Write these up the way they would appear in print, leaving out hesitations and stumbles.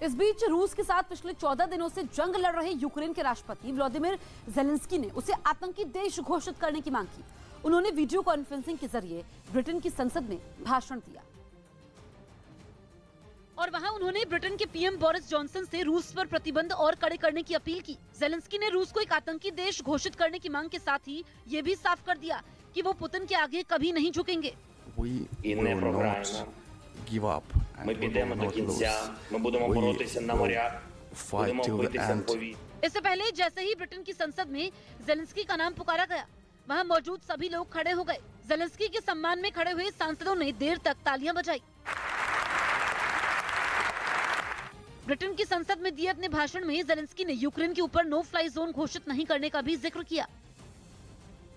इस बीच रूस के साथ पिछले 14 दिनों से जंग लड़ रहे यूक्रेन के राष्ट्रपति व्लादिमीर ज़ेलेंस्की ने उसे आतंकी देश घोषित करने की मांग की। उन्होंने वीडियो कॉन्फ्रेंसिंग के जरिए ब्रिटेन की संसद में भाषण दिया और वहां उन्होंने ब्रिटेन के पीएम बोरिस जॉनसन से रूस पर प्रतिबंध और कड़े करने की अपील की। ज़ेलेंस्की ने रूस को एक आतंकी देश घोषित करने की मांग के साथ ही ये भी साफ कर दिया कि वो पुतिन के आगे कभी नहीं झुकेंगे। Ми підемо до кінця, ми будемо боротися на морях, будемо битися в повітрі. इससे पहले जैसे ही ब्रिटेन की संसद में ज़ेलेंस्की का नाम पुकारा गया, वहां मौजूद सभी लोग खड़े हो गए। ज़ेलेंस्की के सम्मान में खड़े हुए सांसदों ने देर तक तालियां बजाई। ब्रिटेन की संसद में दिए अपने भाषण में ज़ेलेंस्की ने यूक्रेन के ऊपर नो फ्लाई जोन घोषित नहीं करने का भी जिक्र किया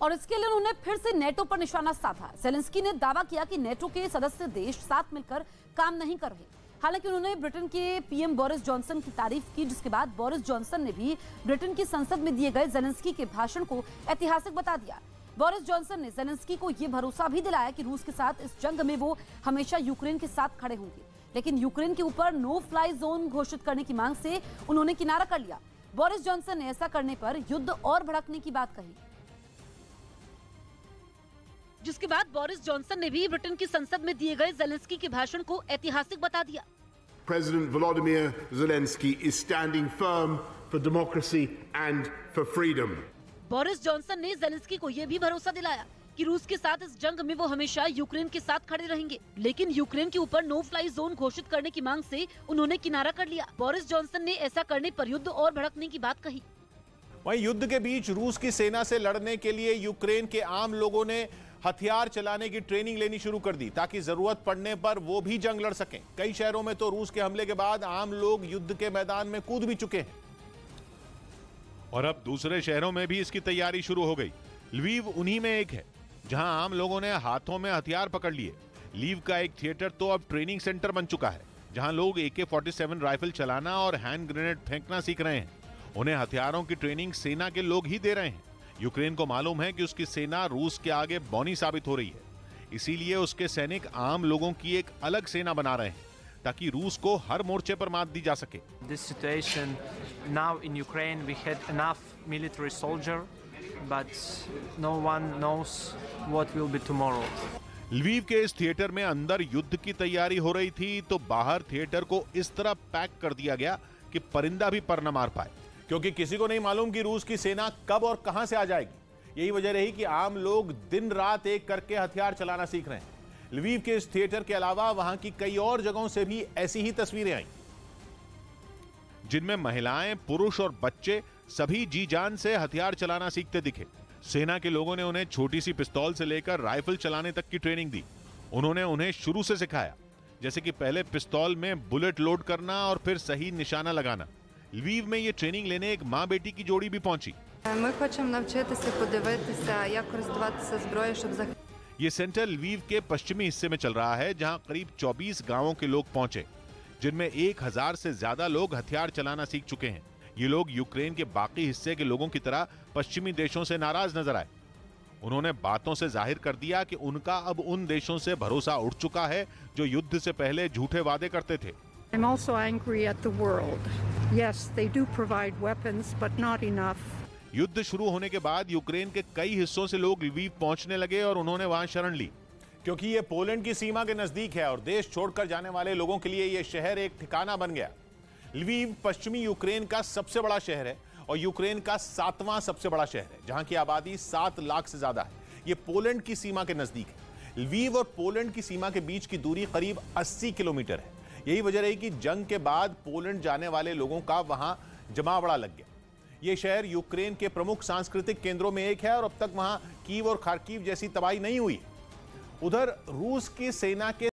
और इसके लिए उन्होंने फिर से नेटो पर निशाना साधा। ज़ेलेंस्की ने दावा किया कि नेटो के सदस्य देश साथ मिलकर काम नहीं कर रहे। हालांकि उन्होंने ब्रिटेन के पीएम बोरिस जॉनसन की तारीफ की, जिसके बाद बोरिस जॉनसन ने भी ब्रिटेन की संसद में दिए गए ज़ेलेंस्की के भाषण को ऐतिहासिक बता दिया। बोरिस जॉनसन ने ज़ेलेंस्की को यह भरोसा भी दिलाया कि रूस के साथ इस जंग में वो हमेशा यूक्रेन के साथ खड़े होंगे। लेकिन यूक्रेन के ऊपर नो फ्लाई जोन घोषित करने की मांग से उन्होंने किनारा कर लिया। बोरिस जॉनसन ने ऐसा करने पर युद्ध और भड़कने की बात कही, जिसके बाद बोरिस जॉनसन ने भी ब्रिटेन की संसद में दिए गए ज़ेलेंस्की के भाषण को ऐतिहासिक बता दिया। President Volodymyr Zelensky is standing firm for democracy and for freedom. Boris Johnson ने ज़ेलेंस्की को यह भी भरोसा दिलाया कि रूस के साथ इस जंग में वो हमेशा यूक्रेन के साथ खड़े रहेंगे। लेकिन यूक्रेन के ऊपर नो फ्लाई जोन घोषित करने की मांग से उन्होंने किनारा कर लिया। बोरिस जॉनसन ने ऐसा करने पर युद्ध और भड़कने की बात कही। वहीं युद्ध के बीच रूस की सेना से लड़ने के लिए यूक्रेन के आम लोगों ने हथियार चलाने की ट्रेनिंग लेनी शुरू कर दी ताकि जरूरत पड़ने पर वो भी जंग लड़ सकें। कई शहरों में तो रूस के हमले के बाद आम लोग युद्ध के मैदान में कूद भी चुके हैं और अब दूसरे शहरों में भी इसकी तैयारी शुरू हो गई। लवीव उन्हीं में एक है जहां आम लोगों ने हाथों में हथियार पकड़ लिए। लीव का एक थिएटर तो अब ट्रेनिंग सेंटर बन चुका है जहां लोग AK-47 राइफल चलाना और हैंड ग्रेनेड फेंकना सीख रहे हैं। उन्हें हथियारों की ट्रेनिंग सेना के लोग ही दे रहे हैं। यूक्रेन को मालूम है कि उसकी सेना रूस के आगे बौनी साबित हो रही है, इसीलिए उसके सैनिक आम लोगों की एक अलग सेना बना रहे हैं ताकि रूस को हर मोर्चे पर मात दी जा सके। This situation now in Ukraine, we had enough military soldier, but no one knows what will be tomorrow. Lviv के इस थिएटर में अंदर युद्ध की तैयारी हो रही थी तो बाहर थिएटर को इस तरह पैक कर दिया गया कि परिंदा भी पर न मार पाए, क्योंकि किसी को नहीं मालूम कि रूस की सेना कब और कहां से आ जाएगी। यही वजह रही कि आम लोग दिन रात एक करके हथियार चलाना सीख रहे हैं। लवीव के इस थिएटर के अलावा वहां की कई और जगहों से भी ऐसी ही तस्वीरें आई, जिनमें महिलाएं, पुरुष और बच्चे सभी जी जान से हथियार चलाना सीखते दिखे। सेना के लोगों ने उन्हें छोटी सी पिस्तौल से लेकर राइफल चलाने तक की ट्रेनिंग दी। उन्होंने उन्हें शुरू से सिखाया, जैसे कि पहले पिस्तौल में बुलेट लोड करना और फिर सही निशाना लगाना। लवीव में ये ट्रेनिंग लेने एक माँ बेटी की जोड़ी भी पहुंची। ये सेंटर लवीव के पश्चिमी हिस्से में चल रहा है जहां करीब 24 गांवों के लोग पहुंचे, जिनमें 1000 से ज्यादा लोग हथियार चलाना सीख चुके हैं। ये लोग यूक्रेन के बाकी हिस्से के लोगों की तरह पश्चिमी देशों से नाराज नजर आए। उन्होंने बातों से जाहिर कर दिया कि उनका अब उन देशों से भरोसा उठ चुका है जो युद्ध से पहले झूठे वादे करते थे। I'm also angry at the world. Yes, they do provide weapons, but not enough. युद्ध शुरू होने के बाद यूक्रेन के कई हिस्सों से लोग लवीव पहुंचने लगे और उन्होंने वहां शरण ली, क्योंकि ये पोलैंड की सीमा के नजदीक है और देश छोड़कर जाने वाले लोगों के लिए यह शहर एक ठिकाना बन गया। लवीव पश्चिमी यूक्रेन का सबसे बड़ा शहर है और यूक्रेन का 7वां सबसे बड़ा शहर है, जहां की आबादी 7 लाख से ज्यादा है। ये पोलैंड की सीमा के नजदीक है। लवीव और पोलैंड की सीमा के बीच की दूरी करीब 80 किलोमीटर है। यही वजह रही कि जंग के बाद पोलैंड जाने वाले लोगों का वहां जमावड़ा लग गया। यह शहर यूक्रेन के प्रमुख सांस्कृतिक केंद्रों में एक है और अब तक वहां कीव और खार्किव जैसी तबाही नहीं हुई। उधर रूस की सेना के